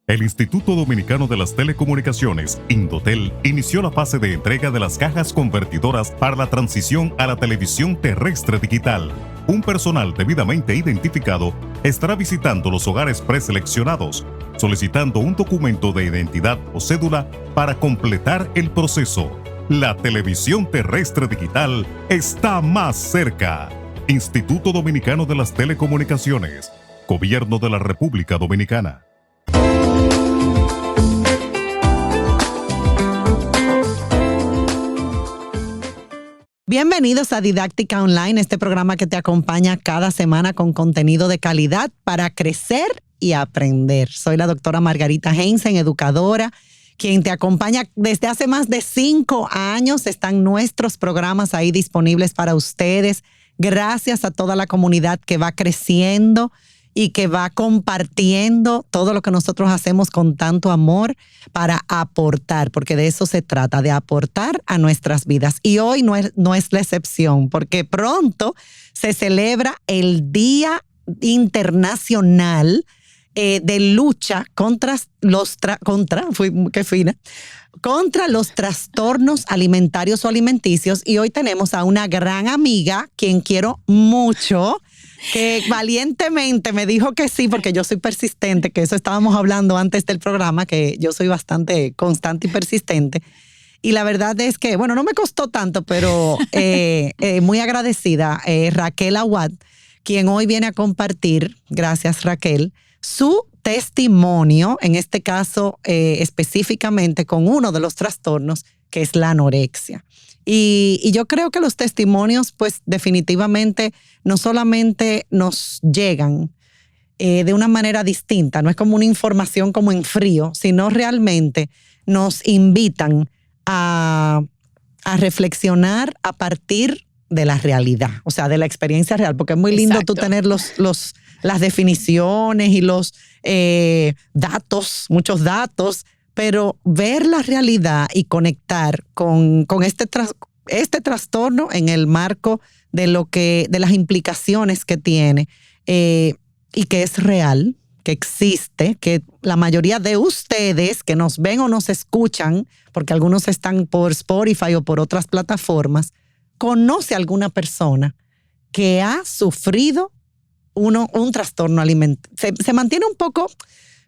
El Instituto Dominicano de las Telecomunicaciones, Indotel, inició la fase de entrega de las cajas convertidoras para la transición a la televisión terrestre digital. Un personal debidamente identificado estará visitando los hogares preseleccionados, solicitando un documento de identidad o cédula para completar el proceso. La televisión terrestre digital está más cerca. Instituto Dominicano de las Telecomunicaciones, Gobierno de la República Dominicana. Bienvenidos a Didáctica Online, este programa que te acompaña cada semana con contenido de calidad para crecer y aprender. Soy la doctora Margarita Heinzen, educadora, quien te acompaña desde hace más de 5 años. Están nuestros programas ahí disponibles para ustedes. Gracias a toda la comunidad que va creciendo y que va compartiendo todo lo que nosotros hacemos con tanto amor para aportar, porque de eso se trata, de aportar a nuestras vidas. Y hoy no es la excepción, porque pronto se celebra el Día Internacional de lucha contra los trastornos alimentarios o alimenticios. Y hoy tenemos a una gran amiga, quien quiero mucho, que valientemente me dijo que sí, porque yo soy persistente, que eso estábamos hablando antes del programa, que yo soy bastante constante y persistente. Y la verdad es que, bueno, no me costó tanto, pero muy agradecida, Raquel Aguad, quien hoy viene a compartir, gracias Raquel, su testimonio, en este caso específicamente con uno de los trastornos, que es la anorexia. Y yo creo que los testimonios, pues definitivamente no solamente nos llegan de una manera distinta, no es como una información como en frío, sino realmente nos invitan a reflexionar a partir de la realidad, o sea, de la experiencia real, porque es muy lindo tú tener las definiciones y los datos, muchos datos, pero ver la realidad y conectar con este trastorno en el marco de las implicaciones que tiene y que es real, que existe, que la mayoría de ustedes que nos ven o nos escuchan, porque algunos están por Spotify o por otras plataformas, conoce a alguna persona que ha sufrido un trastorno alimentario. Se mantiene un poco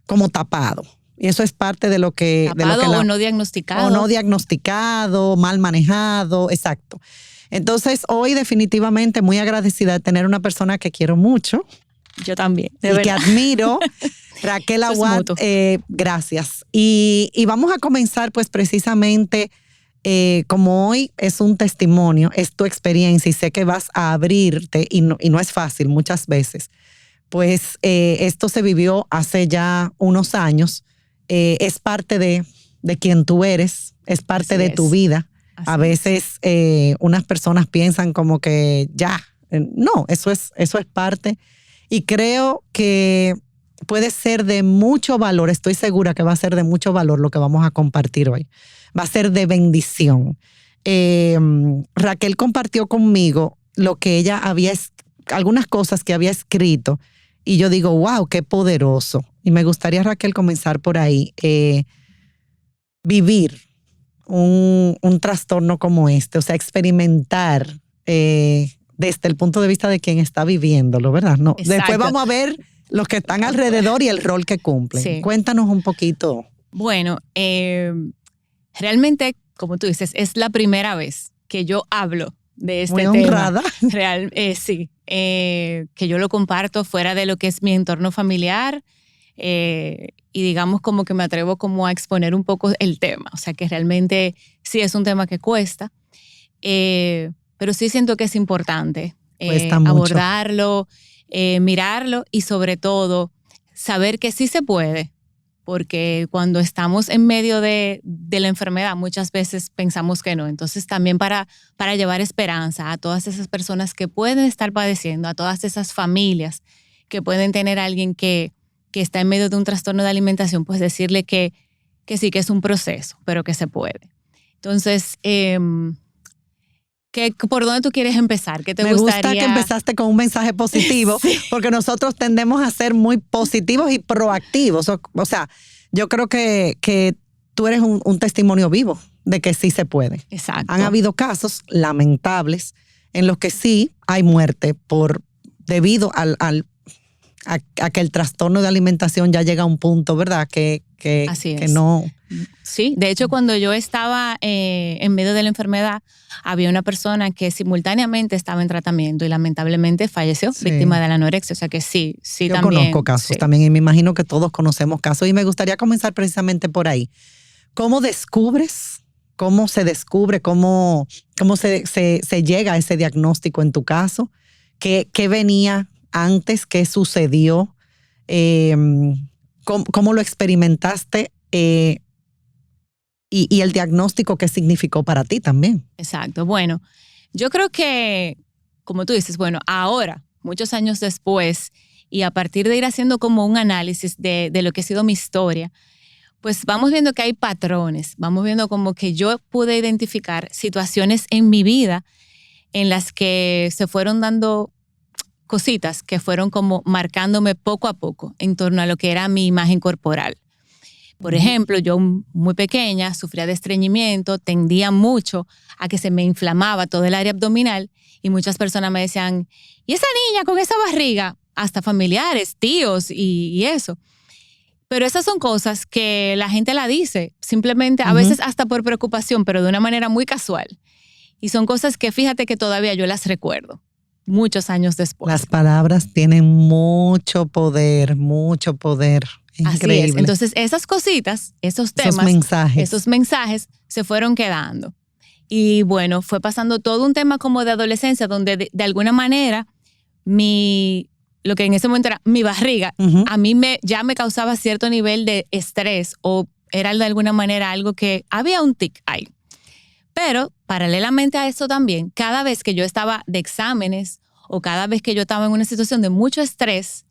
como tapado. Y eso es parte de lo que... o no diagnosticado. O no diagnosticado, mal manejado, exacto. Entonces, hoy definitivamente muy agradecida de tener una persona que quiero mucho. Yo también, de verdad. Que admiro, Raquel Aguad, gracias. Y vamos a comenzar pues precisamente, como hoy es un testimonio, es tu experiencia y sé que vas a abrirte y no es fácil muchas veces. Pues esto se vivió hace ya unos años. Es parte de quien tú eres, es parte de tu vida. A veces unas personas piensan como que ya, no, eso es parte. Y creo que puede ser de mucho valor, estoy segura que va a ser de mucho valor lo que vamos a compartir hoy. Va a ser de bendición. Raquel compartió conmigo lo que ella algunas cosas que había escrito. Y yo digo, wow, qué poderoso. Y me gustaría, Raquel, comenzar por ahí. Vivir un trastorno como este, o sea, experimentar desde el punto de vista de quien está viviéndolo, ¿verdad? No. Después vamos a ver los que están alrededor y el rol que cumplen. Sí. Cuéntanos un poquito. Bueno, realmente, como tú dices, es la primera vez que yo hablo de este tema. Muy honrada. Sí. Que yo lo comparto fuera de lo que es mi entorno familiar y digamos como que me atrevo como a exponer un poco el tema, o sea que realmente sí es un tema que cuesta, pero sí siento que es importante abordarlo, mirarlo y sobre todo saber que sí se puede, porque cuando estamos en medio de la enfermedad muchas veces pensamos que no. Entonces también para llevar esperanza a todas esas personas que pueden estar padeciendo, a todas esas familias que pueden tener a alguien que está en medio de un trastorno de alimentación, pues decirle que sí, que es un proceso, pero que se puede. Entonces, ¿por dónde tú quieres empezar? ¿Qué te gustaría? Me gusta que empezaste con un mensaje positivo, sí. Porque nosotros tendemos a ser muy positivos y proactivos. O sea, yo creo que tú eres un testimonio vivo de que sí se puede. Exacto. Han habido casos lamentables en los que sí hay muerte debido a que el trastorno de alimentación ya llega a un punto, ¿verdad? Así que es. no... Sí, de hecho cuando yo estaba en medio de la enfermedad, había una persona que simultáneamente estaba en tratamiento y lamentablemente falleció, víctima de la anorexia. O sea que sí yo también. Yo conozco casos también y me imagino que todos conocemos casos y me gustaría comenzar precisamente por ahí. ¿Cómo descubres? ¿Cómo se descubre? ¿Cómo se llega a ese diagnóstico en tu caso? ¿Qué venía antes? ¿Qué sucedió? ¿Cómo lo experimentaste? Y el diagnóstico, ¿qué significó para ti también? Exacto. Bueno, yo creo que, como tú dices, bueno, ahora, muchos años después, y a partir de ir haciendo como un análisis de lo que ha sido mi historia, pues vamos viendo que hay patrones, vamos viendo como que yo pude identificar situaciones en mi vida en las que se fueron dando cositas que fueron como marcándome poco a poco en torno a lo que era mi imagen corporal. Por ejemplo, yo muy pequeña sufría de estreñimiento, tendía mucho a que se me inflamaba todo el área abdominal y muchas personas me decían, ¿y esa niña con esa barriga? Hasta familiares, tíos y eso. Pero esas son cosas que la gente la dice, simplemente a veces hasta por preocupación, pero de una manera muy casual. Y son cosas que fíjate que todavía yo las recuerdo, muchos años después. Las palabras tienen mucho poder, mucho poder. Increíble. Así es. Entonces esas cositas, esos temas, esos mensajes se fueron quedando. Y bueno, fue pasando todo un tema como de adolescencia donde de alguna manera lo que en ese momento era mi barriga, a mí ya me causaba cierto nivel de estrés o era de alguna manera algo que había un tic ahí. Pero paralelamente a eso también, cada vez que yo estaba de exámenes o cada vez que yo estaba en una situación de mucho estrés,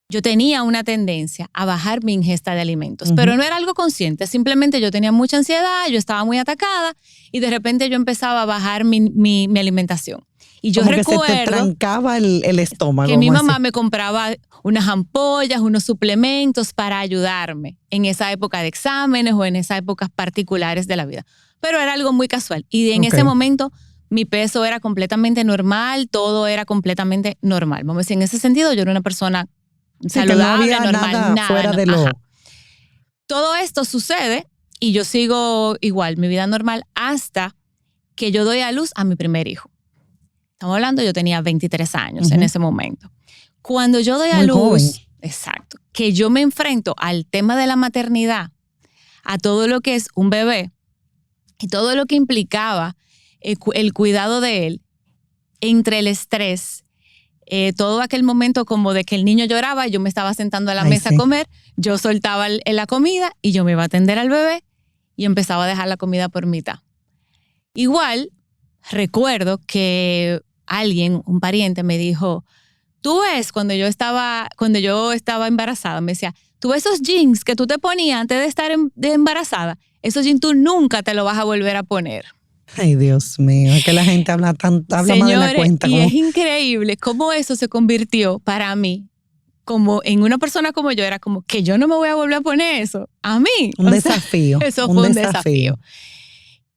yo tenía una tendencia a bajar mi ingesta de alimentos, pero no era algo consciente, simplemente yo tenía mucha ansiedad, yo estaba muy atacada y de repente yo empezaba a bajar mi alimentación. Y yo recuerdo que se te trancaba el estómago. Que mi mamá me compraba unas ampollas, unos suplementos para ayudarme en esa época de exámenes o en esas épocas particulares de la vida. Pero era algo muy casual. Y en ese momento mi peso era completamente normal, todo era completamente normal. Vamos a decir, en ese sentido yo era una persona saludable, que no había normal, nada fuera de lo... Todo esto sucede y yo sigo igual, mi vida normal, hasta que yo doy a luz a mi primer hijo. Estamos hablando, yo tenía 23 años en ese momento. Cuando yo doy a luz, joven. Exacto, que yo me enfrento al tema de la maternidad, a todo lo que es un bebé y todo lo que implicaba el cuidado de él, entre el estrés, todo aquel momento como de que el niño lloraba, yo me estaba sentando a la mesa a comer, yo soltaba la comida y yo me iba a atender al bebé y empezaba a dejar la comida por mitad. Igual, recuerdo que alguien, un pariente, me dijo, tú ves, cuando yo estaba embarazada, me decía, tú ves esos jeans que tú te ponías antes de estar embarazada, esos jeans tú nunca te los vas a volver a poner. Ay, Dios mío, es que la gente habla más de la cuenta. Y es increíble cómo eso se convirtió para mí, como en una persona como yo, era como que yo no me voy a volver a poner eso. A mí. Un desafío. Eso fue un desafío.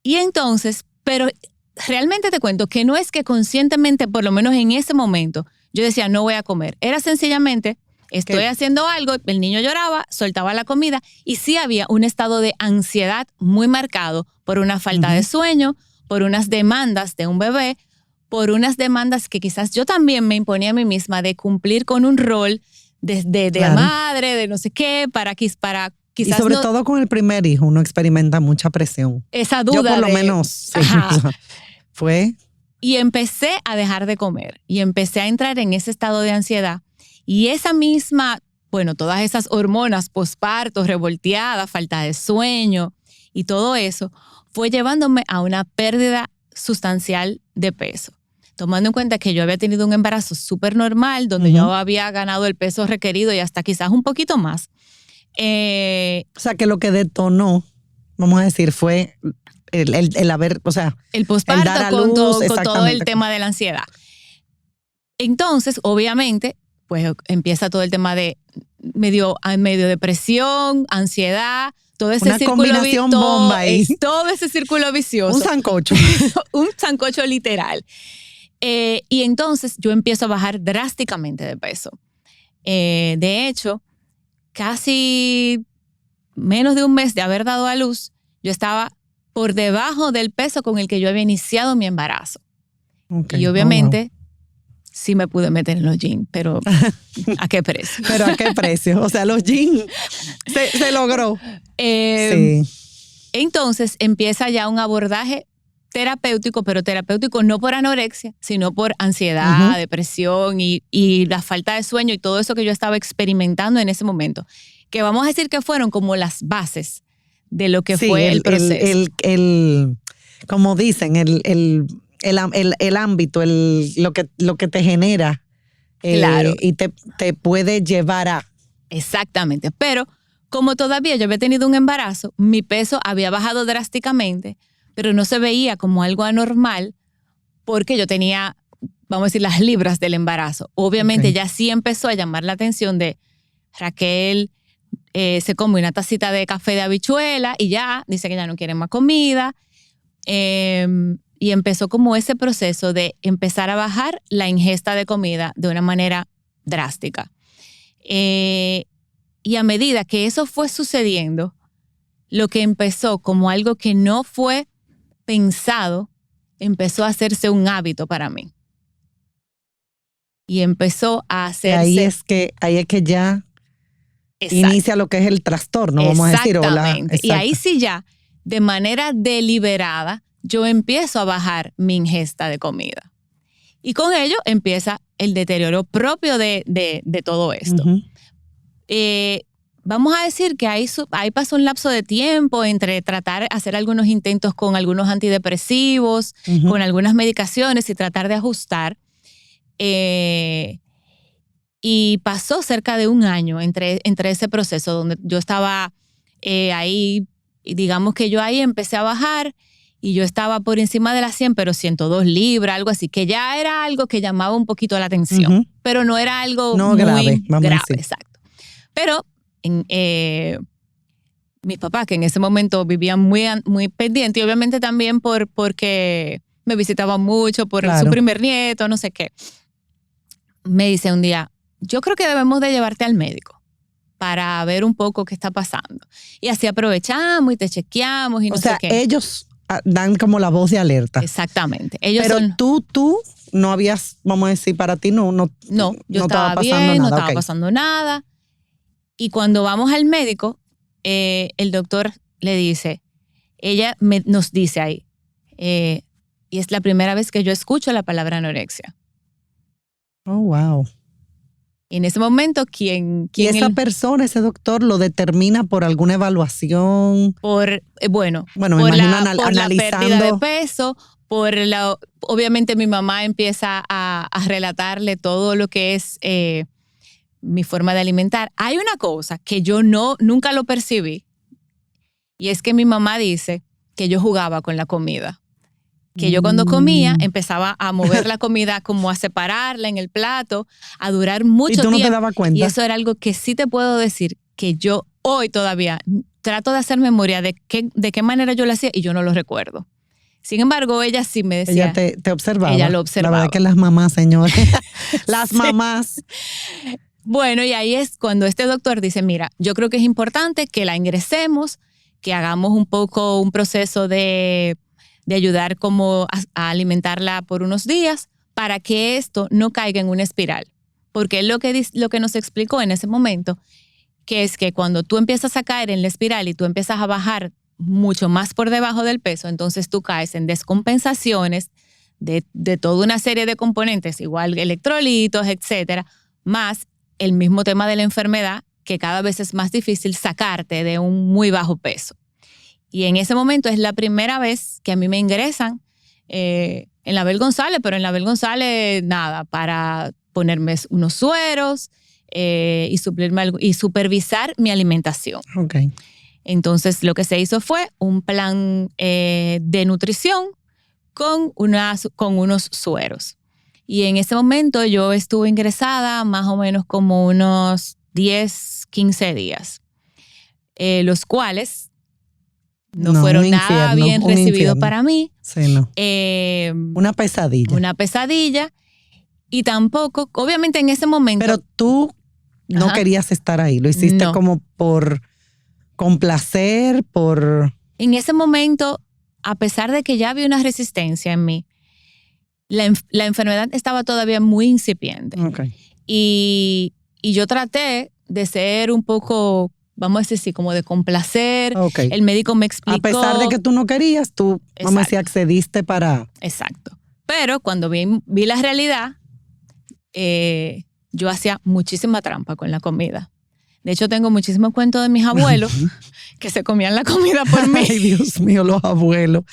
Y entonces, pero realmente te cuento que no es que conscientemente, por lo menos en ese momento, yo decía no voy a comer. Era sencillamente, estoy haciendo algo, el niño lloraba, soltaba la comida y sí había un estado de ansiedad muy marcado por una falta de sueño, por unas demandas de un bebé, por unas demandas que quizás yo también me imponía a mí misma de cumplir con un rol de madre, de no sé qué, para quizás y sobre todo con el primer hijo, uno experimenta mucha presión. Esa duda. Yo por lo menos fue. Y empecé a dejar de comer y empecé a entrar en ese estado de ansiedad. Y esa misma, bueno, todas esas hormonas posparto, revolteadas, falta de sueño y todo eso, fue llevándome a una pérdida sustancial de peso. Tomando en cuenta que yo había tenido un embarazo súper normal, donde yo había ganado el peso requerido y hasta quizás un poquito más. O sea, que lo que detonó, vamos a decir, fue el haber, o sea, el posparto, el dar a luz, con todo el tema de la ansiedad. Entonces, obviamente, pues empieza todo el tema de medio depresión, ansiedad, todo ese una círculo combinación bomba ahí. todo ese círculo vicioso. Un sancocho. Un sancocho literal. Y entonces yo empiezo a bajar drásticamente de peso. De hecho, casi menos de un mes de haber dado a luz, yo estaba por debajo del peso con el que yo había iniciado mi embarazo. Okay. Y obviamente sí me pude meter en los jeans, pero ¿a qué precio? ¿Pero a qué precio? O sea, los jeans se logró. Sí. Entonces empieza ya un abordaje terapéutico, pero terapéutico no por anorexia, sino por ansiedad, depresión y la falta de sueño y todo eso que yo estaba experimentando en ese momento. Que vamos a decir que fueron como las bases de lo que fue el proceso. Como dicen, el ámbito, lo que te genera. Claro. Y te puede llevar a... Exactamente. Pero como todavía yo había tenido un embarazo, mi peso había bajado drásticamente, pero no se veía como algo anormal porque yo tenía, vamos a decir, las libras del embarazo. Obviamente ya sí empezó a llamar la atención de Raquel, se come una tacita de café de habichuela y ya dice que ya no quiere más comida. Y empezó como ese proceso de empezar a bajar la ingesta de comida de una manera drástica. Y a medida que eso fue sucediendo, lo que empezó como algo que no fue pensado, empezó a hacerse un hábito para mí. Y empezó a hacerse... Ahí es que ya inicia lo que es el trastorno, vamos a decir. Exactamente. Y ahí sí ya, de manera deliberada, yo empiezo a bajar mi ingesta de comida. Y con ello empieza el deterioro propio de todo esto. Vamos a decir que ahí pasó un lapso de tiempo entre hacer algunos intentos con algunos antidepresivos, con algunas medicaciones y tratar de ajustar. Y pasó cerca de un año entre ese proceso donde yo estaba ahí, y digamos que yo ahí empecé a bajar y yo estaba por encima de las 100, pero 102 libras, algo así, que ya era algo que llamaba un poquito la atención, pero no era algo muy grave, exacto. Pero mis papás, que en ese momento vivían muy pendientes, y obviamente también porque me visitaban mucho, por su primer nieto, no sé qué, me dice un día, yo creo que debemos de llevarte al médico para ver un poco qué está pasando. Y así aprovechamos y te chequeamos y no sé qué. O sea, ellos dan como la voz de alerta. Exactamente. Pero tú no habías, vamos a decir, para ti no yo estaba bien, no estaba pasando nada. Y cuando vamos al médico, el doctor le dice, nos dice ahí, y es la primera vez que yo escucho la palabra anorexia. Oh, wow. Y en ese momento, ¿quién ¿Y esa persona, ese doctor, lo determina por alguna evaluación? Bueno, me imagino analizando. La pérdida de peso, obviamente mi mamá empieza a relatarle todo lo que es mi forma de alimentar. Hay una cosa que yo nunca lo percibí, y es que mi mamá dice que yo jugaba con la comida. Que yo cuando comía empezaba a mover la comida, como a separarla en el plato, a durar mucho tiempo. ¿Y tú no te dabas cuenta? Y eso era algo que sí te puedo decir que yo hoy todavía trato de hacer memoria de qué manera yo lo hacía y yo no lo recuerdo. Sin embargo, ella sí me decía. Ella te observaba. Ella lo observaba. La verdad que las mamás, señores. Las mamás. Bueno, y ahí es cuando este doctor dice, mira, yo creo que es importante que la ingresemos, que hagamos un poco un proceso de ayudar como a alimentarla por unos días para que esto no caiga en una espiral. Porque es lo que nos explicó en ese momento, que es que cuando tú empiezas a caer en la espiral y tú empiezas a bajar mucho más por debajo del peso, entonces tú caes en descompensaciones de toda una serie de componentes, igual electrolitos, etcétera, más el mismo tema de la enfermedad, que cada vez es más difícil sacarte de un muy bajo peso. Y en ese momento es la primera vez que a mí me ingresan en la Abel González, pero en la Abel González nada, para ponerme unos sueros y suplirme algo, y supervisar mi alimentación. Okay. Entonces lo que se hizo fue un plan de nutrición con unos sueros. Y en ese momento yo estuve ingresada más o menos como unos 10, 15 días, los cuales no fueron nada bien recibidos para mí. Sí, no. Una pesadilla. Una pesadilla. Y tampoco, obviamente en ese momento. Pero tú no querías estar ahí, lo hiciste como por complacer, por... En ese momento, a pesar de que ya había una resistencia en mí, la enfermedad estaba todavía muy incipiente. Okay. Y yo traté de ser un poco, vamos a decir así, como de complacer. Okay. El médico me explicó. A pesar de que tú no querías, tú, vamos a decir, accediste para... Exacto. Pero cuando vi la realidad, yo hacía muchísima trampa con la comida. De hecho, tengo muchísimos cuentos de mis abuelos que se comían la comida por mí. Ay, Dios mío, los abuelos.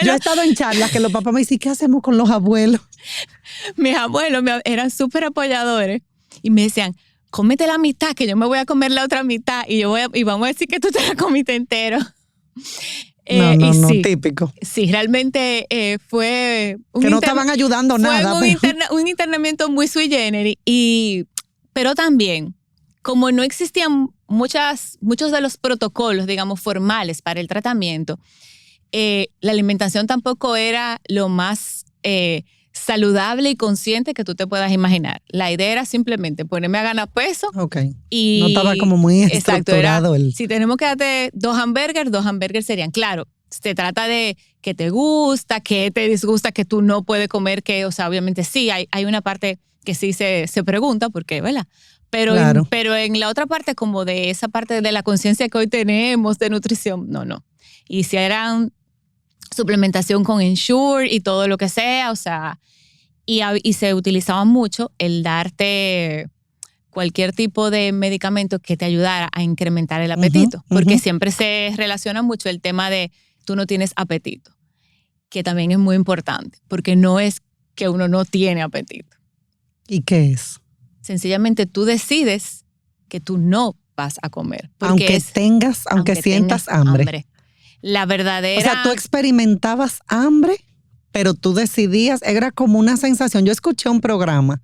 Yo he estado en charlas que los papás me dicen, ¿qué hacemos con los abuelos? Mis abuelos eran súper apoyadores y me decían, cómete la mitad, que yo me voy a comer la otra mitad y vamos a decir que tú te la comiste entero. No, típico. Sí, realmente fue... Que no estaban ayudando nada. Fue un internamiento muy sui generis, pero también, como no existían muchos de los protocolos, digamos, formales para el tratamiento, la alimentación tampoco era lo más saludable y consciente que tú te puedas imaginar. La idea era simplemente ponerme a ganar peso. Okay. Y, no estaba como muy estructurado. Exacto, si tenemos que darte 2 hamburgers serían, claro, se trata de que te gusta, que te disgusta, que tú no puedes comer, que, o sea, obviamente sí, hay una parte que sí se pregunta, ¿por qué, verdad? Pero, claro. Pero en la otra parte, como de esa parte de la conciencia que hoy tenemos de nutrición, no. Y si eran suplementación con Ensure y todo lo que sea, o sea, y se utilizaba mucho el darte cualquier tipo de medicamento que te ayudara a incrementar el apetito, porque siempre se relaciona mucho el tema de tú no tienes apetito, que también es muy importante, porque no es que uno no tiene apetito. ¿Y qué es? Sencillamente tú decides que tú no vas a comer. Aunque sientas hambre. La verdadera... O sea, tú experimentabas hambre, pero tú decidías, era como una sensación. Yo escuché un programa,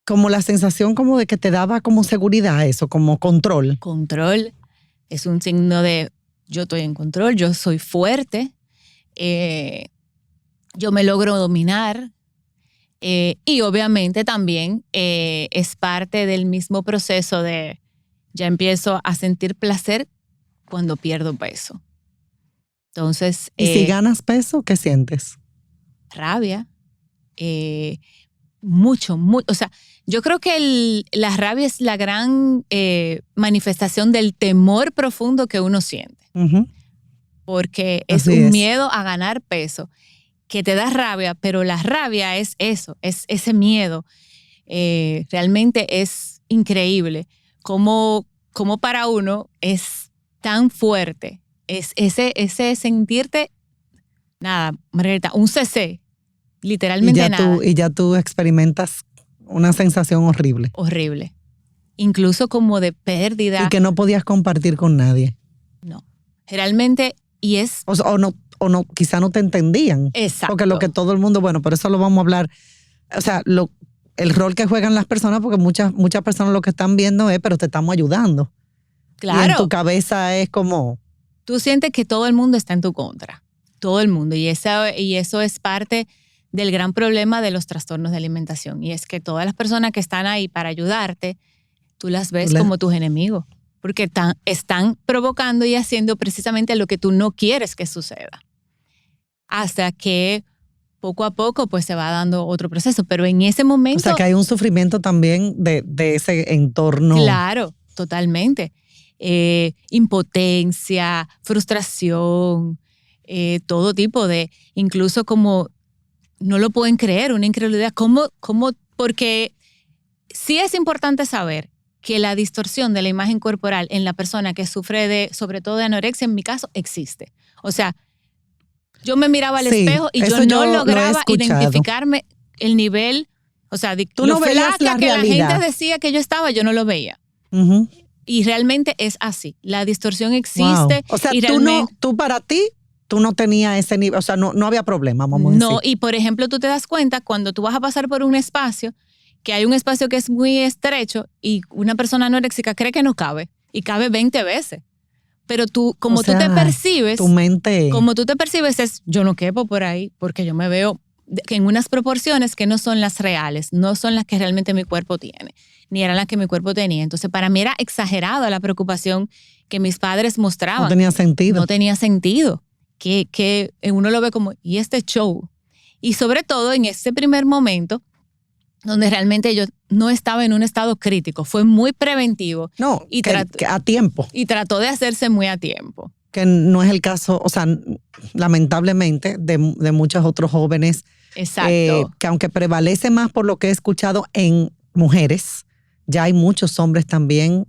como la sensación como de que te daba como seguridad eso, como control. Control es un signo de yo estoy en control, yo soy fuerte, yo me logro dominar. Y obviamente también es parte del mismo proceso de ya empiezo a sentir placer cuando pierdo peso. Entonces, ¿y si ganas peso, qué sientes? Rabia. Mucho. O sea, yo creo que la rabia es la gran manifestación del temor profundo que uno siente. Porque es un miedo a ganar peso que te da rabia, pero la rabia es eso, es ese miedo. Realmente es increíble cómo para uno es tan fuerte. Es ese sentirte, nada, Margarita, un CC, literalmente nada. Y ya tú experimentas una sensación horrible. Horrible. Incluso como de pérdida. Y que no podías compartir con nadie. No. Realmente, y es... O no, quizá no te entendían. Exacto. Porque lo que todo el mundo, bueno, por eso lo vamos a hablar. O sea, el rol que juegan las personas, porque muchas personas lo que están viendo es, pero te estamos ayudando. Claro. Y en tu cabeza es como... Tú sientes que todo el mundo está en tu contra. Todo el mundo. Y eso es parte del gran problema de los trastornos de alimentación. Y es que todas las personas que están ahí para ayudarte, tú las ves como tus enemigos. Porque están provocando y haciendo precisamente lo que tú no quieres que suceda. Hasta que poco a poco pues se va dando otro proceso. Pero en ese momento... O sea, que hay un sufrimiento también de ese entorno. Claro, totalmente. Impotencia, frustración, todo tipo de... Incluso como no lo pueden creer, una incredulidad. Porque sí es importante saber que la distorsión de la imagen corporal en la persona que sufre sobre todo de anorexia, en mi caso, existe. O sea, yo me miraba al espejo y yo no lograba identificarme el nivel, o sea, tú no veías la que realidad. La gente decía que yo estaba, yo no lo veía. Y realmente es así. La distorsión existe. Wow. O sea, y tú para ti tú no tenías ese nivel, o sea, no había problema, vamos a decir. No, y por ejemplo, tú te das cuenta cuando tú vas a pasar por un espacio, que hay un espacio que es muy estrecho y una persona anoréxica cree que no cabe y cabe 20 veces. Pero tú, como tú te percibes, tu mente, como tú te percibes es, yo no quepo por ahí porque yo me veo en unas proporciones que no son las reales, no son las que realmente mi cuerpo tiene, ni eran las que mi cuerpo tenía. Entonces, para mí era exagerada la preocupación que mis padres mostraban. no tenía sentido. No tenía sentido. Que uno lo ve como, ¿y este show? Y sobre todo en ese primer momento, donde realmente yo no estaba en un estado crítico, fue muy preventivo. No, y que a tiempo. Y trató de hacerse muy a tiempo. Que no es el caso, o sea, lamentablemente, de muchos otros jóvenes. Exacto. Que aunque prevalece más por lo que he escuchado en mujeres, ya hay muchos hombres también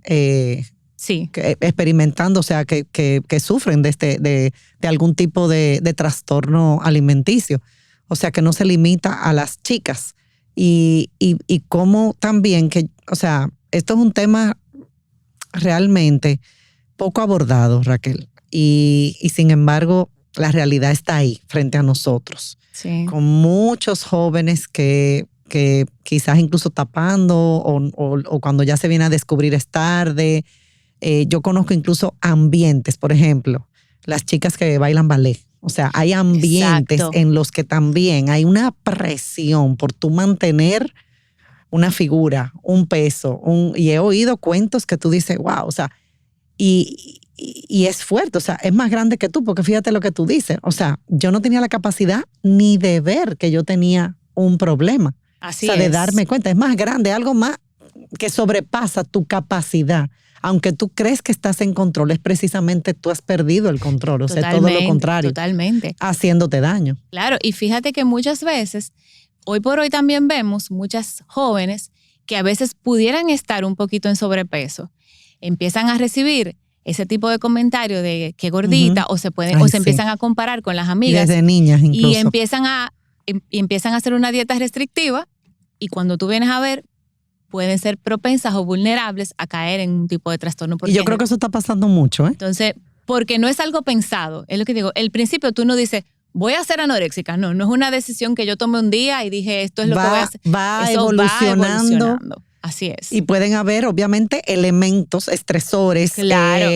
sí. experimentando, o sea, que sufren de algún tipo de trastorno alimenticio. O sea, que no se limita a las chicas. Y como también que, o sea, esto es un tema realmente poco abordado, Raquel. Y sin embargo, la realidad está ahí, frente a nosotros. Sí. Con muchos jóvenes que quizás incluso tapando o cuando ya se viene a descubrir es tarde. Yo conozco incluso ambientes, por ejemplo, las chicas que bailan ballet. O sea, hay ambientes Exacto. en los que también hay una presión por tú mantener una figura, un peso. Y he oído cuentos que tú dices, wow, o sea, y es fuerte, o sea, es más grande que tú, porque fíjate lo que tú dices. O sea, yo no tenía la capacidad ni de ver que yo tenía un problema. Así o sea, de es. darme cuenta. Es más grande, algo más que sobrepasa tu capacidad. Aunque tú crees que estás en control, es precisamente tú has perdido el control. O sea, todo lo contrario. Totalmente. Haciéndote daño. Claro, y fíjate que muchas veces, hoy por hoy también vemos muchas jóvenes que a veces pudieran estar un poquito en sobrepeso, empiezan a recibir ese tipo de comentario de qué gordita, o se empiezan a comparar con las amigas. Y desde niñas incluso. Y empiezan a hacer una dieta restrictiva, y cuando tú vienes a ver, pueden ser propensas o vulnerables a caer en un tipo de trastorno. Y yo creo que eso está pasando mucho, ¿eh? Entonces, porque no es algo pensado, es lo que digo. El principio tú no dices, voy a ser anoréxica. No es una decisión que yo tomé un día y dije, esto es lo que voy a hacer. Va evolucionando. Así es. Y pueden haber, obviamente, elementos, estresores, claro.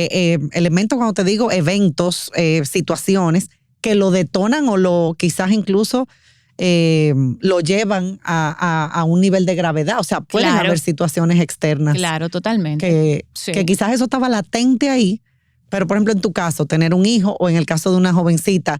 Elementos, cuando te digo, eventos, situaciones que lo detonan o quizás incluso lo llevan a un nivel de gravedad. O sea, pueden haber situaciones externas. Claro, totalmente. Que quizás eso estaba latente ahí, pero por ejemplo en tu caso, tener un hijo o en el caso de una jovencita,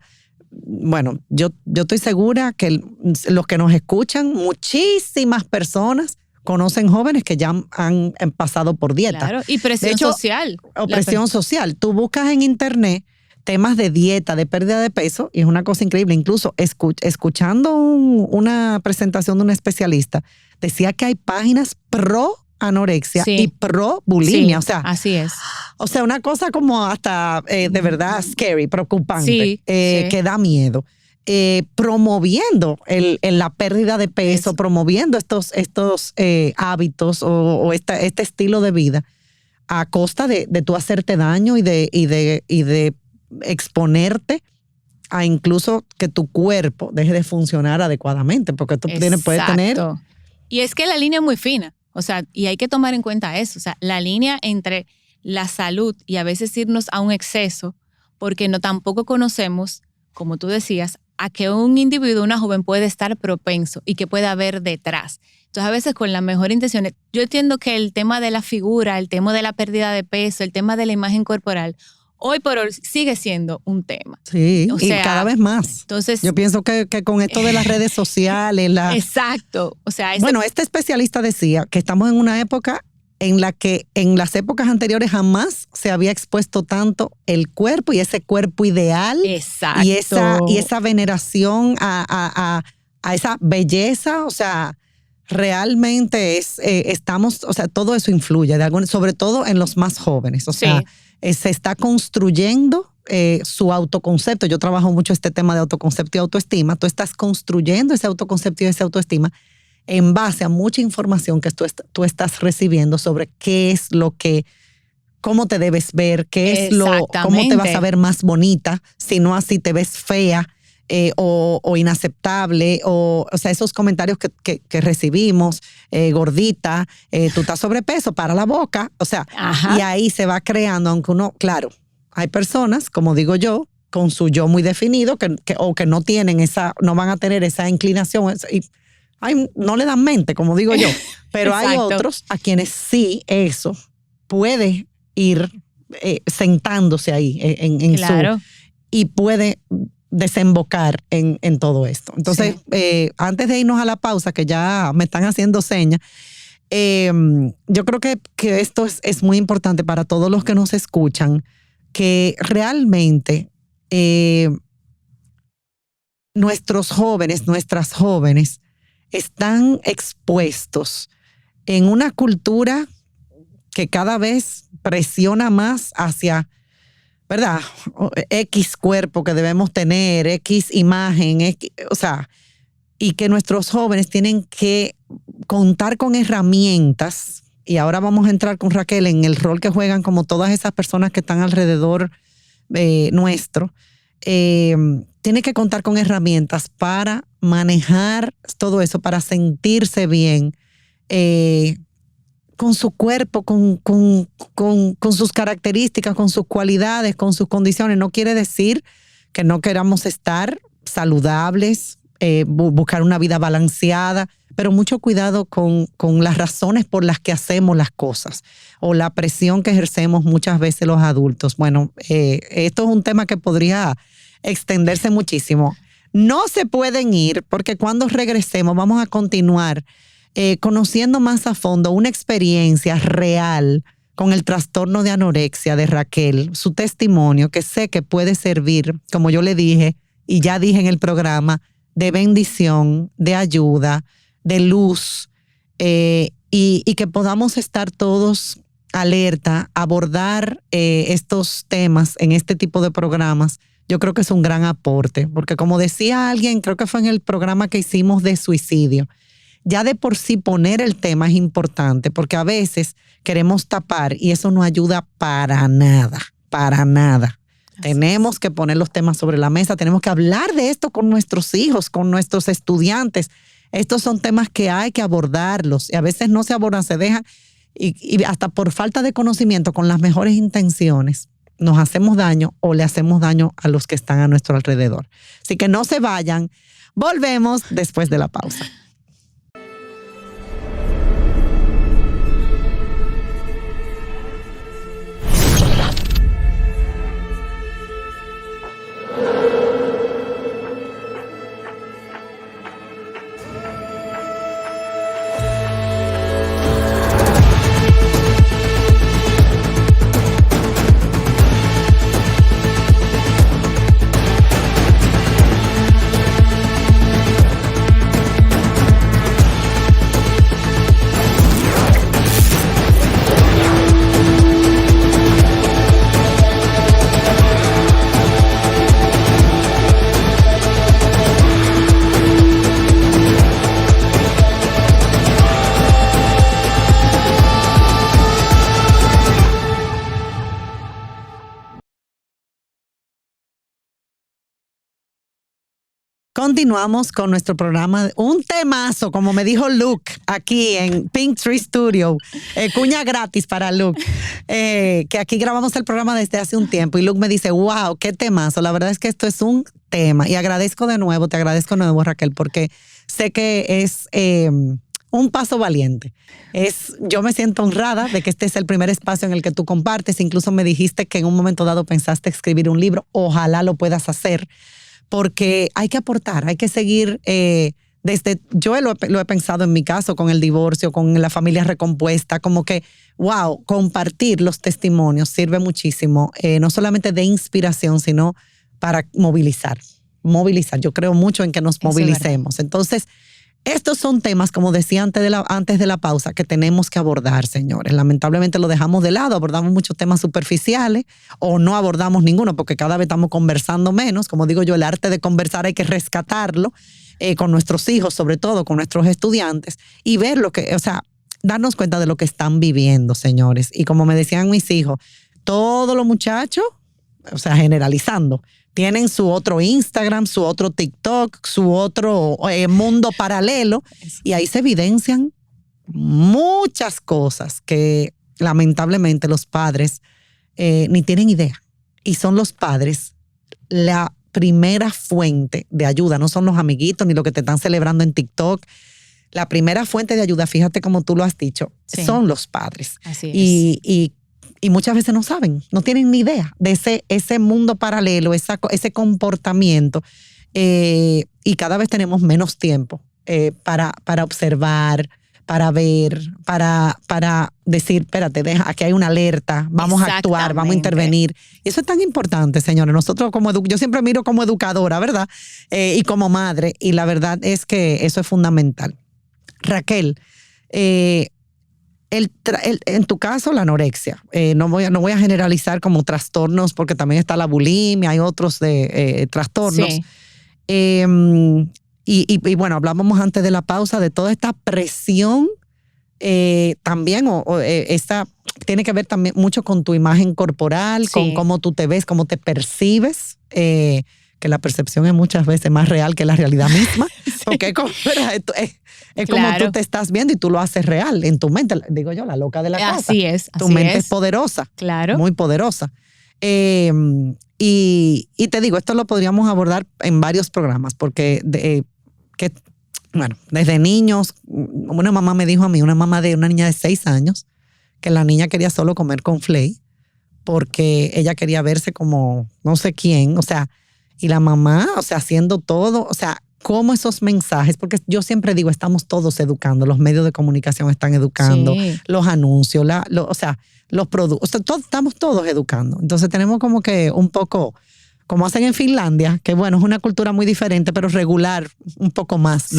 bueno, yo estoy segura que los que nos escuchan, muchísimas personas conocen jóvenes que ya han pasado por dieta. Claro, y presión social. O presión social. Tú buscas en internet temas de dieta, de pérdida de peso, y es una cosa increíble. Incluso escuchando una presentación de un especialista, decía que hay páginas pro anorexia y pro bulimia. Sí, o sea, así es. O sea, una cosa como hasta de verdad scary, preocupante, sí. Que da miedo. Promoviendo la pérdida de peso, promoviendo estos hábitos o este estilo de vida a costa de tú hacerte daño y de exponerte a incluso que tu cuerpo deje de funcionar adecuadamente, porque tú puedes tener... Y es que la línea es muy fina, o sea, y hay que tomar en cuenta eso, o sea, la línea entre la salud y a veces irnos a un exceso, porque tampoco conocemos, como tú decías, a que un individuo, una joven puede estar propenso y que puede haber detrás. Entonces, a veces con la mejor intención, yo entiendo que el tema de la figura, el tema de la pérdida de peso, el tema de la imagen corporal, hoy por hoy sigue siendo un tema. Sí, y cada vez más. Entonces, yo pienso que con esto de las redes sociales... Exacto. O sea, bueno, este especialista decía que estamos en una época en la que en las épocas anteriores jamás se había expuesto tanto el cuerpo y ese cuerpo ideal. Exacto. Y esa veneración a esa belleza, o sea, realmente estamos, o sea, todo eso influye, sobre todo en los más jóvenes, o sea, se está construyendo su autoconcepto. Yo trabajo mucho este tema de autoconcepto y autoestima. Tú estás construyendo ese autoconcepto y esa autoestima en base a mucha información que tú estás recibiendo sobre qué es lo que cómo te debes ver, qué es cómo te vas a ver más bonita, si no así te ves fea. O inaceptable, o sea, esos comentarios que recibimos, gordita, tú estás sobrepeso, para la boca, o sea, y ahí se va creando, aunque uno, claro, hay personas, como digo yo, con su yo muy definido, que no tienen no van a tener esa inclinación, y no le dan mente, como digo yo, pero hay otros a quienes sí eso puede ir sentándose ahí en claro. y puede desembocar en todo esto. Entonces, antes de irnos a la pausa, que ya me están haciendo señas, yo creo que esto es muy importante para todos los que nos escuchan, que realmente nuestros jóvenes, nuestras jóvenes, están expuestos en una cultura que cada vez presiona más hacia, ¿verdad? X cuerpo que debemos tener, X imagen, o sea, y que nuestros jóvenes tienen que contar con herramientas, y ahora vamos a entrar con Raquel en el rol que juegan como todas esas personas que están alrededor nuestro, tiene que contar con herramientas para manejar todo eso, para sentirse bien, con su cuerpo, con sus características, con sus cualidades, con sus condiciones. No quiere decir que no queramos estar saludables, buscar una vida balanceada, pero mucho cuidado con las razones por las que hacemos las cosas o la presión que ejercemos muchas veces los adultos. Bueno, esto es un tema que podría extenderse muchísimo. No se pueden ir porque cuando regresemos vamos a continuar conociendo más a fondo una experiencia real con el trastorno de anorexia de Raquel, su testimonio que sé que puede servir, como yo le dije y ya dije en el programa, de bendición, de ayuda, de luz, y que podamos estar todos alerta, abordar estos temas en este tipo de programas. Yo creo que es un gran aporte, porque como decía alguien, creo que fue en el programa que hicimos de suicidio, ya de por sí poner el tema es importante, porque a veces queremos tapar y eso no ayuda para nada, para nada. Tenemos que poner los temas sobre la mesa, tenemos que hablar de esto con nuestros hijos, con nuestros estudiantes. Estos son temas que hay que abordarlos y a veces no se abordan, se dejan y hasta por falta de conocimiento, con las mejores intenciones, nos hacemos daño o le hacemos daño a los que están a nuestro alrededor. Así que no se vayan, volvemos después de la pausa. Continuamos con nuestro programa, un temazo, como me dijo Luke, aquí en Pink Tree Studio, cuña gratis para Luke, que aquí grabamos el programa desde hace un tiempo y Luke me dice, wow, qué temazo, la verdad es que esto es un tema y te agradezco de nuevo Raquel, porque sé que es un paso valiente. Yo me siento honrada de que este es el primer espacio en el que tú compartes, incluso me dijiste que en un momento dado pensaste escribir un libro, ojalá lo puedas hacer, porque hay que aportar, hay que seguir yo lo he pensado en mi caso con el divorcio, con la familia recompuesta, como que, wow, compartir los testimonios sirve muchísimo, no solamente de inspiración, sino para movilizar. Yo creo mucho en que nos movilicemos. Entonces, estos son temas, como decía antes de la pausa, que tenemos que abordar, señores. Lamentablemente lo dejamos de lado, abordamos muchos temas superficiales o no abordamos ninguno porque cada vez estamos conversando menos. Como digo yo, el arte de conversar hay que rescatarlo con nuestros hijos, sobre todo con nuestros estudiantes, y ver darnos cuenta de lo que están viviendo, señores. Y como me decían mis hijos, todos los muchachos, o sea, generalizando, tienen su otro Instagram, su otro TikTok, su otro mundo paralelo, y ahí se evidencian muchas cosas que lamentablemente los padres ni tienen idea. Y son los padres la primera fuente de ayuda, no son los amiguitos ni lo que te están celebrando en TikTok. La primera fuente de ayuda, fíjate como tú lo has dicho, son los padres. Así es. Y muchas veces no saben, no tienen ni idea de ese mundo paralelo, ese comportamiento. Y cada vez tenemos menos tiempo para observar, para ver, para decir, espérate, aquí hay una alerta, vamos a actuar, vamos a intervenir. Y eso es tan importante, señores. Nosotros yo siempre miro como educadora, ¿verdad? Y como madre, y la verdad es que eso es fundamental. Raquel, en tu caso, la anorexia. No voy a generalizar como trastornos, porque también está la bulimia, hay otros trastornos. Sí. Y bueno, hablábamos antes de la pausa de toda esta presión también, esta tiene que ver también mucho con tu imagen corporal, con cómo tú te ves, cómo te percibes, que la percepción es muchas veces más real que la realidad misma, porque es como tú te estás viendo y tú lo haces real en tu mente, digo yo, la loca de la casa. Así es. Tu mente es poderosa, muy poderosa. Y te digo, esto lo podríamos abordar en varios programas, porque bueno, desde niños, una mamá me dijo a mí, una mamá de una niña de 6 años, que la niña quería solo comer cornflakes porque ella quería verse como no sé quién, o sea, y la mamá, o sea, haciendo todo, o sea, cómo esos mensajes, porque yo siempre digo, estamos todos educando, los medios de comunicación están educando, los anuncios, o sea, los productos, o sea, estamos todos educando. Entonces tenemos como que un poco, como hacen en Finlandia, que bueno, es una cultura muy diferente, pero regular un poco más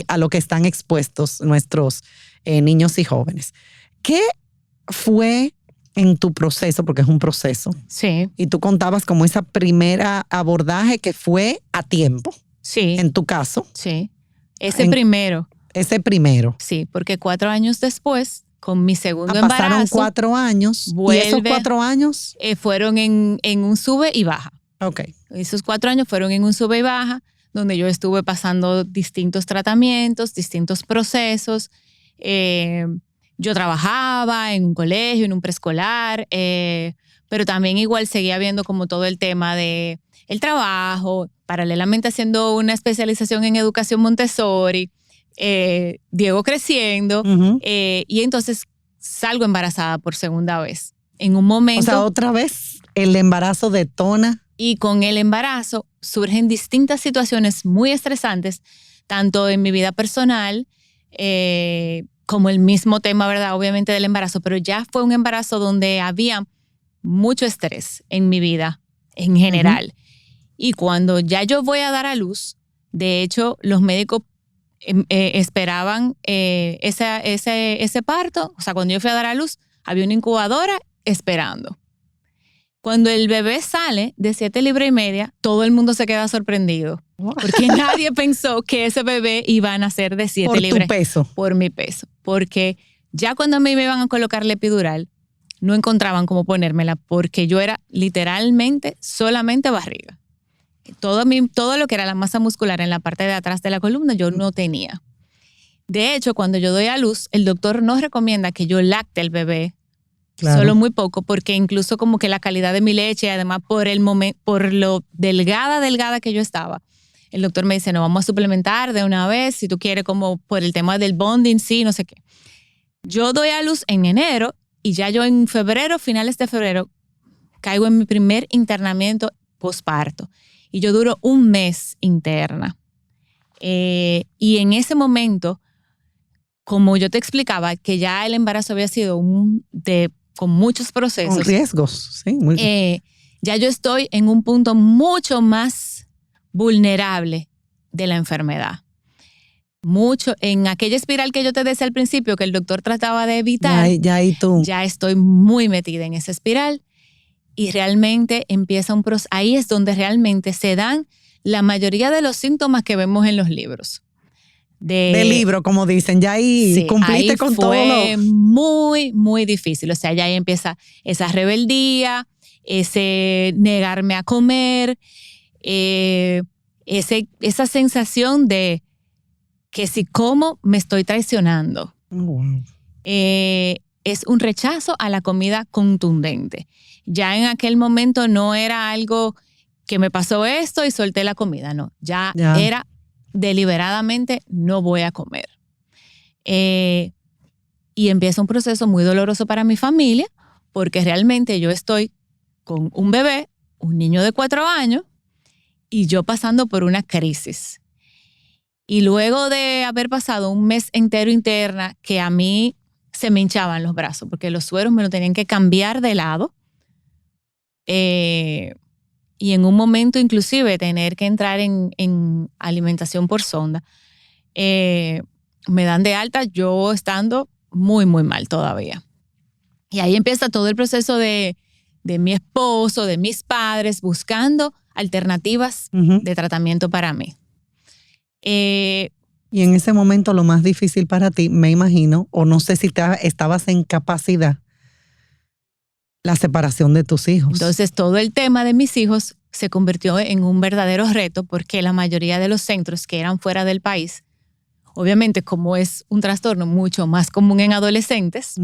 a lo que están expuestos nuestros niños y jóvenes. ¿Qué fue en tu proceso, porque es un proceso? Sí. Y tú contabas como esa primera abordaje que fue a tiempo. Sí. En tu caso. Sí. Ese primero. Sí, porque 4 años después, con mi segundo embarazo. Pasaron 4 años. ¿Y esos 4 años? Fueron en un sube y baja. Ok. Esos 4 años fueron en un sube y baja, donde yo estuve pasando distintos tratamientos, distintos procesos. Yo trabajaba en un colegio, en un preescolar, pero también igual seguía viendo como todo el tema de el trabajo, paralelamente haciendo una especialización en educación Montessori, Diego creciendo, y entonces salgo embarazada por segunda vez. En un momento. O sea, otra vez el embarazo detona. Y con el embarazo surgen distintas situaciones muy estresantes, tanto en mi vida personal, como el mismo tema, ¿verdad? Obviamente del embarazo, pero ya fue un embarazo donde había mucho estrés en mi vida en general. Y cuando ya yo voy a dar a luz, de hecho, los médicos esperaban ese parto. O sea, cuando yo fui a dar a luz, había una incubadora esperando. Cuando el bebé sale de 7 libras y media, todo el mundo se queda sorprendido. Porque nadie pensó que ese bebé iba a nacer de 7 libras. Por tu peso. Por mi peso. Porque ya cuando me iban a colocar la epidural, no encontraban cómo ponérmela porque yo era literalmente solamente barriga. Todo lo que era la masa muscular en la parte de atrás de la columna yo no tenía. De hecho, cuando yo doy a luz, el doctor no recomienda que yo lacte al bebé. Claro. Solo muy poco, porque incluso como que la calidad de mi leche, además por lo delgada que yo estaba, el doctor me dice, no, vamos a suplementar de una vez, si tú quieres, como por el tema del bonding, sí, no sé qué. Yo doy a luz en enero y ya yo en febrero, finales de febrero, caigo en mi primer internamiento posparto. Y yo duro 1 mes interna. Y en ese momento, como yo te explicaba, que ya el embarazo había sido con muchos procesos. Con riesgos, sí. Ya yo estoy en un punto mucho más vulnerable de la enfermedad. Mucho, en aquella espiral que yo te decía al principio, que el doctor trataba de evitar, ya estoy muy metida en esa espiral y realmente empieza un proceso. Ahí es donde realmente se dan la mayoría de los síntomas que vemos en los libros. de libro, como dicen, ya ahí sí, cumpliste ahí con todo lo... fue muy, muy difícil. O sea, ya ahí empieza esa rebeldía, ese negarme a comer, esa sensación de que si como me estoy traicionando. Wow. Es un rechazo a la comida contundente. Ya en aquel momento no era algo que me pasó esto y solté la comida, no. Ya. Era deliberadamente no voy a comer. Y empieza un proceso muy doloroso para mi familia porque realmente yo estoy con un bebé, un niño de 4 años y yo pasando por una crisis. Y luego de haber pasado un mes entero interna que a mí se me hinchaban los brazos porque los sueros me lo tenían que cambiar de lado. Y en un momento inclusive tener que entrar en alimentación por sonda. Me dan de alta yo estando muy, muy mal todavía. Y ahí empieza todo el proceso de mi esposo, de mis padres, buscando alternativas de tratamiento para mí. Y en ese momento lo más difícil para ti, me imagino, o no sé si estabas en capacidad, la separación de tus hijos. Entonces todo el tema de mis hijos se convirtió en un verdadero reto porque la mayoría de los centros que eran fuera del país, obviamente como es un trastorno mucho más común en adolescentes,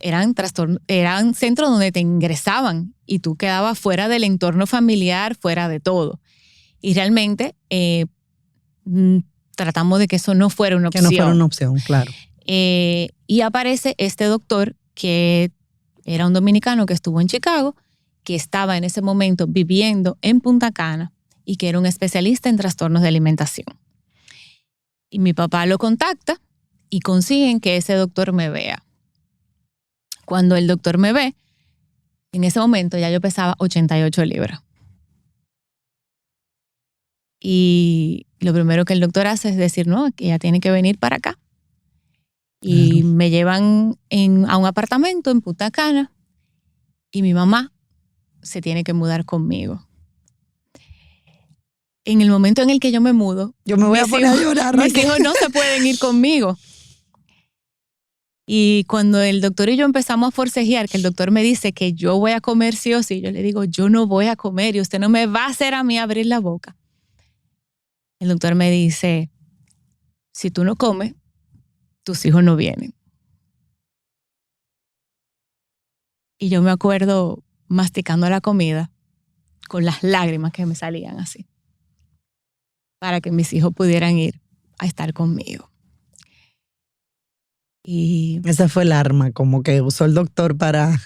eran centros donde te ingresaban y tú quedabas fuera del entorno familiar, fuera de todo. Y realmente tratamos de que eso no fuera una opción. Que no fuera una opción, claro. Y aparece este doctor que era un dominicano que estuvo en Chicago, que estaba en ese momento viviendo en Punta Cana y que era un especialista en trastornos de alimentación. Y mi papá lo contacta y consiguen que ese doctor me vea. Cuando el doctor me ve, en ese momento ya yo pesaba 88 libras. Y lo primero que el doctor hace es decir, no, que ella tiene que venir para acá. Y me llevan a un apartamento en Punta Cana y mi mamá se tiene que mudar conmigo. En el momento en el que yo me mudo, yo me voy a poner a llorar. Mis hijos no se pueden ir conmigo. Y cuando el doctor y yo empezamos a forcejear, que el doctor me dice que yo voy a comer sí o sí, yo le digo, yo no voy a comer y usted no me va a hacer a mí abrir la boca. El doctor me dice, si tú no comes, tus hijos no vienen. Y yo me acuerdo masticando la comida con las lágrimas que me salían así, para que mis hijos pudieran ir a estar conmigo. Y esa fue el arma, como que usó el doctor para...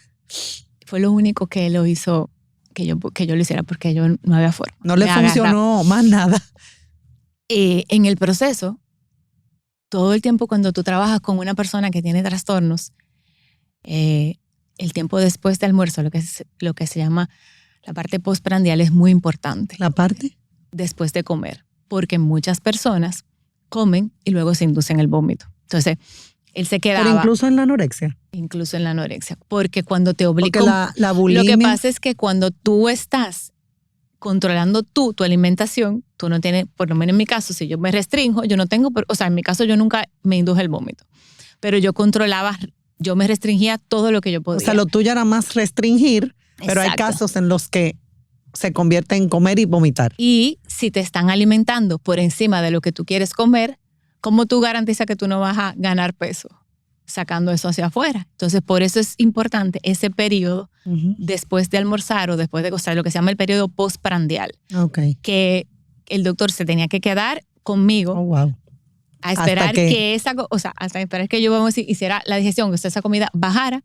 Fue lo único que lo hizo, que yo lo hiciera, porque yo no había forma. No le funcionó más nada. En el proceso, todo el tiempo cuando tú trabajas con una persona que tiene trastornos, el tiempo después de almuerzo, lo que se llama la parte postprandial, es muy importante. ¿La parte? Después de comer, porque muchas personas comen y luego se inducen el vómito. Entonces, él se quedaba... Pero incluso en la anorexia. Incluso en la anorexia, porque cuando te obligan... Porque la bulimia... Lo que pasa es que cuando tú estás controlando tu alimentación, tú no tienes, por lo menos en mi caso, si yo me restringo, yo no tengo, o sea, en mi caso yo nunca me induje el vómito, pero yo controlaba, yo me restringía todo lo que yo podía. O sea, lo tuyo era más restringir, pero Exacto. hay casos en los que se convierte en comer y vomitar. Y si te están alimentando por encima de lo que tú quieres comer, ¿cómo tú garantizas que tú no vas a ganar peso sacando eso hacia afuera? Entonces, por eso es importante ese periodo después de almorzar o después de acostar, lo que se llama el periodo postprandial. Que el doctor se tenía que quedar conmigo a esperar hasta esperar que yo, vamos a decir, hiciera la digestión, que esa comida bajara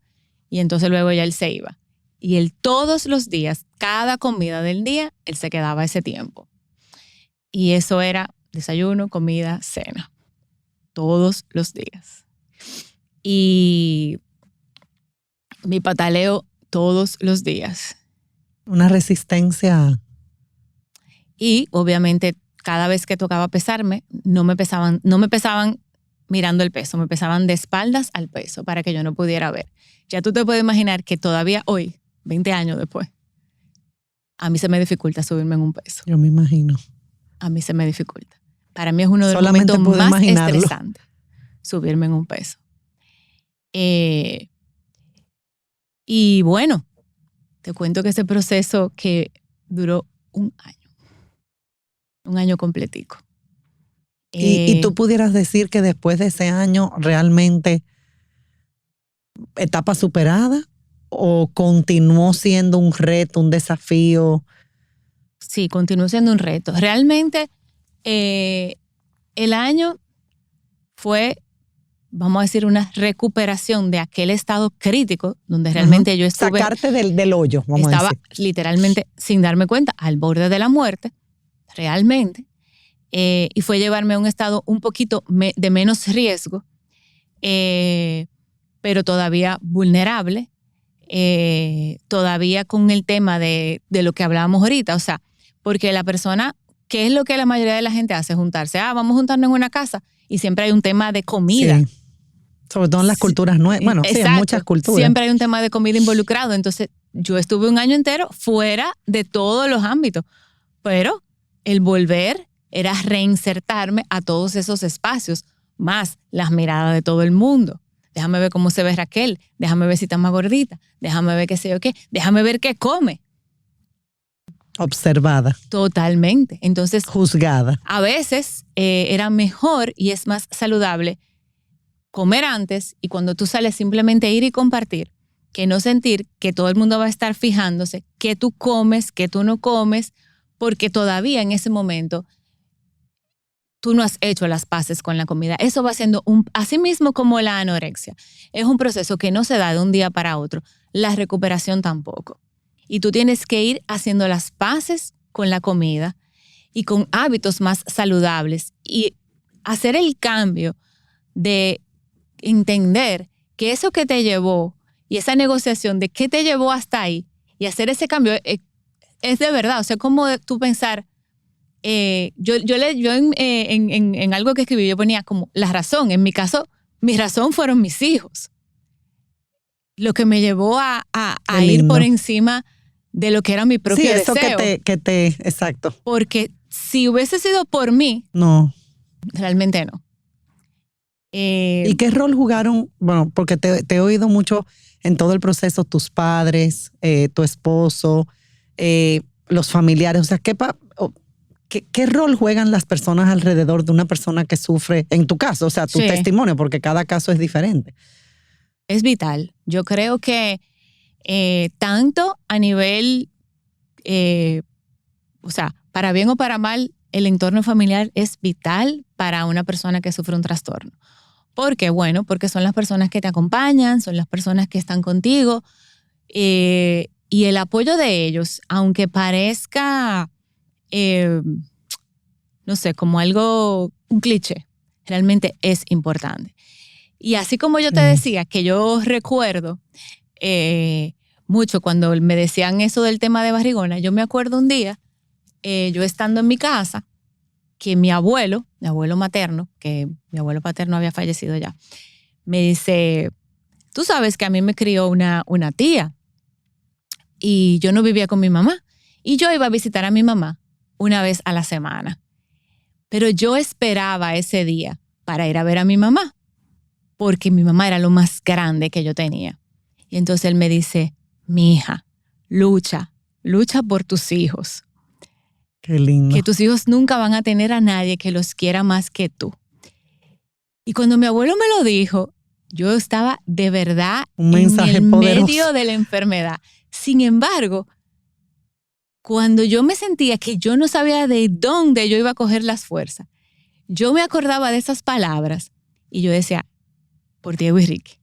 y entonces luego ya él se iba. Y él todos los días, cada comida del día, él se quedaba ese tiempo. Y eso era desayuno, comida, cena. Todos los días. Y mi pataleo todos los días. Una resistencia. Y obviamente cada vez que tocaba pesarme, no me pesaban mirando el peso, me pesaban de espaldas al peso para que yo no pudiera ver. Ya tú te puedes imaginar que todavía hoy, 20 años después, a mí se me dificulta subirme en un peso. Yo me imagino. A mí se me dificulta. Para mí es uno de los Solamente momentos puedo más imaginarlo. estresantes, subirme en un peso. Y bueno, te cuento que ese proceso que duró un año completico. Y tú pudieras decir que después de ese año realmente etapa superada o continuó siendo un reto, un desafío. Sí, continuó siendo un reto. Realmente el año fue, vamos a decir, una recuperación de aquel estado crítico donde realmente yo estuve. Sacarte del hoyo, vamos a estaba decir. literalmente, sin darme cuenta, al borde de la muerte, realmente. Y fue llevarme a un estado un poquito de menos riesgo, pero todavía vulnerable, todavía con el tema de lo que hablábamos ahorita. O sea, porque la persona, ¿qué es lo que la mayoría de la gente hace? Juntarse. Vamos a juntarnos en una casa y siempre hay un tema de comida. Sí. Sobre todo en las culturas nuevas. Bueno, Exacto. sí, en muchas culturas. Siempre hay un tema de comida involucrado. Entonces, yo estuve un año entero fuera de todos los ámbitos. Pero el volver era reinsertarme a todos esos espacios, más las miradas de todo el mundo. Déjame ver cómo se ve Raquel, déjame ver si está más gordita, déjame ver qué sé yo qué, déjame ver qué come. Observada. Totalmente. Entonces, juzgada. A veces era mejor y es más saludable comer antes y cuando tú sales simplemente ir y compartir, que no sentir que todo el mundo va a estar fijándose qué tú comes, qué tú no comes, porque todavía en ese momento tú no has hecho las paces con la comida. Eso va siendo así mismo como la anorexia. Es un proceso que no se da de un día para otro. La recuperación tampoco. Y tú tienes que ir haciendo las paces con la comida y con hábitos más saludables y hacer el cambio de entender que eso que te llevó y esa negociación de qué te llevó hasta ahí y hacer ese cambio es de verdad. O sea, como tú pensar, yo en algo que escribí, yo ponía como la razón. En mi caso, mi razón fueron mis hijos. Lo que me llevó a ir por encima de lo que era mi propio deseo. Sí, eso exacto. Porque si hubiese sido por mí, no. Realmente no. ¿Y qué rol jugaron? Bueno, porque te he oído mucho en todo el proceso, tus padres, tu esposo, los familiares. O sea, ¿qué rol juegan las personas alrededor de una persona que sufre, en tu caso? O sea, tu testimonio, porque cada caso es diferente. Es vital. Yo creo que tanto a nivel, o sea, para bien o para mal, el entorno familiar es vital para una persona que sufre un trastorno. ¿Por qué? Bueno, porque son las personas que te acompañan, son las personas que están contigo y el apoyo de ellos, aunque parezca, no sé, como un cliché, realmente es importante. Y así como yo te decía que yo recuerdo mucho cuando me decían eso del tema de barrigona, yo me acuerdo un día, yo estando en mi casa, que mi abuelo materno, que mi abuelo paterno había fallecido ya, me dice, tú sabes que a mí me crió una tía y yo no vivía con mi mamá y yo iba a visitar a mi mamá una vez a la semana. Pero yo esperaba ese día para ir a ver a mi mamá porque mi mamá era lo más grande que yo tenía. Y entonces él me dice, mi hija, lucha por tus hijos. Qué lindo. Que tus hijos nunca van a tener a nadie que los quiera más que tú. Y cuando mi abuelo me lo dijo, yo estaba de verdad en el medio de la enfermedad. Sin embargo, cuando yo me sentía que yo no sabía de dónde yo iba a coger las fuerzas, yo me acordaba de esas palabras y yo decía, por Diego y Ricky.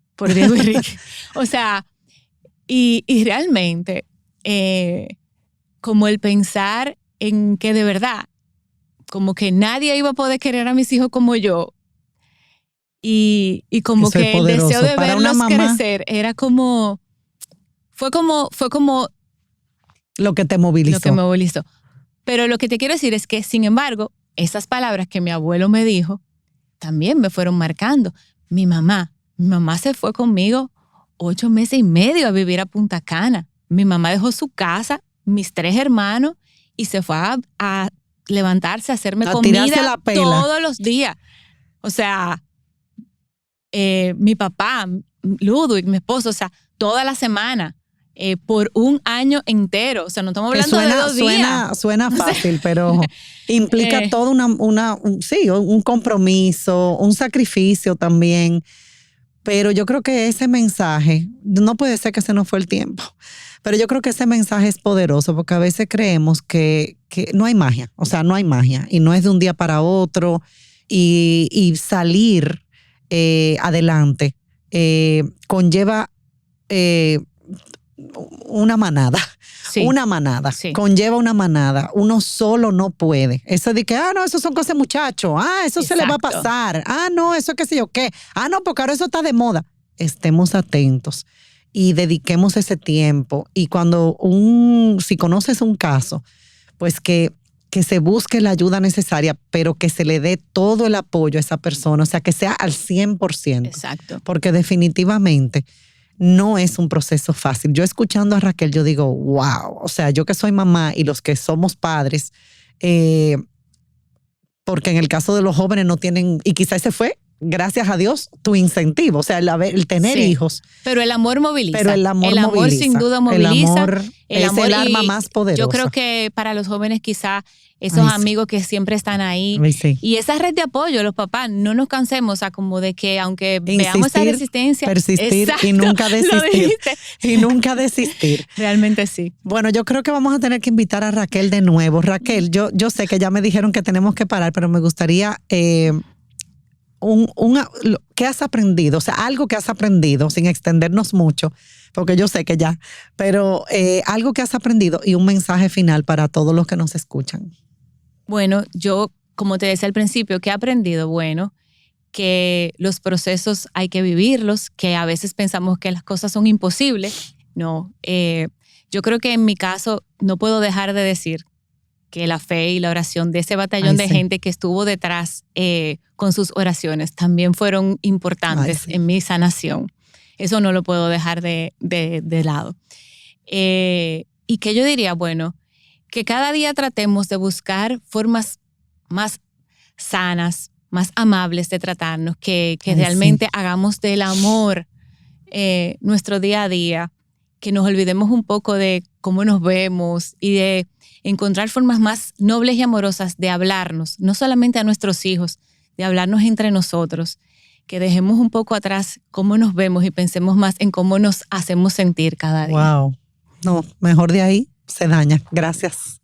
O sea, y realmente, como el pensar en que de verdad, como que nadie iba a poder querer a mis hijos como yo. Y como eso que el deseo de verlos crecer era como, fue como lo que te movilizó. Lo que me movilizó. Pero lo que te quiero decir es que, sin embargo, esas palabras que mi abuelo me dijo, también me fueron marcando. Mi mamá se fue conmigo 8 meses y medio a vivir a Punta Cana. Mi mamá dejó su casa, mis 3 hermanos, y se fue a levantarse, hacerme A tirarse comida la pela. todos los días. O sea, mi papá, Ludwig, mi esposo, o sea, toda la semana, por un año entero. O sea, no estamos hablando de 2 días. Suena fácil, pero implica todo un compromiso, un sacrificio también. Pero yo creo que ese mensaje, no puede ser que se nos fue el tiempo, pero yo creo que ese mensaje es poderoso porque a veces creemos que no hay magia, o sea, no hay magia y no es de un día para otro y salir adelante conlleva una manada. Sí. Una manada, Sí. conlleva una manada. Uno solo no puede. Eso de que, no, eso son cosas de muchachos. Eso se le va a Exacto. pasar. No, eso qué sé yo qué. No, porque ahora eso está de moda. Estemos atentos y dediquemos ese tiempo. Y cuando si conoces un caso, pues que se busque la ayuda necesaria, pero que se le dé todo el apoyo a esa persona. O sea, que sea al 100%. Exacto. Porque definitivamente no es un proceso fácil. Yo escuchando a Raquel, yo digo, wow. O sea, yo que soy mamá y los que somos padres, porque en el caso de los jóvenes no tienen, y quizás ese fue, gracias a Dios, tu incentivo. O sea, el tener hijos. Pero el amor moviliza. Pero el amor moviliza. sin duda moviliza. El amor es el arma más poderosa. Yo creo que para los jóvenes quizá esos amigos que siempre están ahí. Sí. Y esa red de apoyo, los papás, no nos cansemos, o sea, como de que aunque Insistir, veamos esa resistencia. persistir. Exacto, y nunca lo desistir. dijiste. Y nunca desistir. Realmente sí. Bueno, yo creo que vamos a tener que invitar a Raquel de nuevo. Raquel, yo sé que ya me dijeron que tenemos que parar, pero me gustaría ¿qué has aprendido? O sea, algo que has aprendido, sin extendernos mucho, porque yo sé que ya, pero algo que has aprendido y un mensaje final para todos los que nos escuchan. Bueno, yo, como te decía al principio, ¿qué he aprendido? Bueno, que los procesos hay que vivirlos, que a veces pensamos que las cosas son imposibles. No, yo creo que en mi caso no puedo dejar de decir que la fe y la oración de ese batallón de gente que estuvo detrás con sus oraciones también fueron importantes en mi sanación. Eso no lo puedo dejar de lado. Y que yo diría, bueno, que cada día tratemos de buscar formas más sanas, más amables de tratarnos, que realmente hagamos del amor nuestro día a día, que nos olvidemos un poco de cómo nos vemos y de encontrar formas más nobles y amorosas de hablarnos, no solamente a nuestros hijos, de hablarnos entre nosotros, que dejemos un poco atrás cómo nos vemos y pensemos más en cómo nos hacemos sentir cada día. Wow. No, mejor de ahí se daña. Gracias.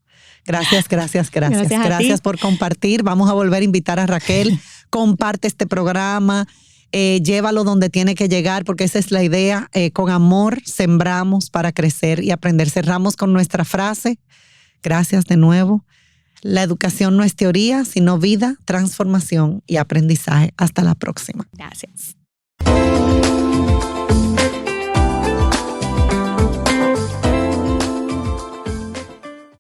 Gracias por compartir. Vamos a volver a invitar a Raquel. Comparte este programa. Llévalo donde tiene que llegar, porque esa es la idea. Con amor sembramos para crecer y aprender. Cerramos con nuestra frase. Gracias de nuevo. La educación no es teoría, sino vida, transformación y aprendizaje. Hasta la próxima. Gracias.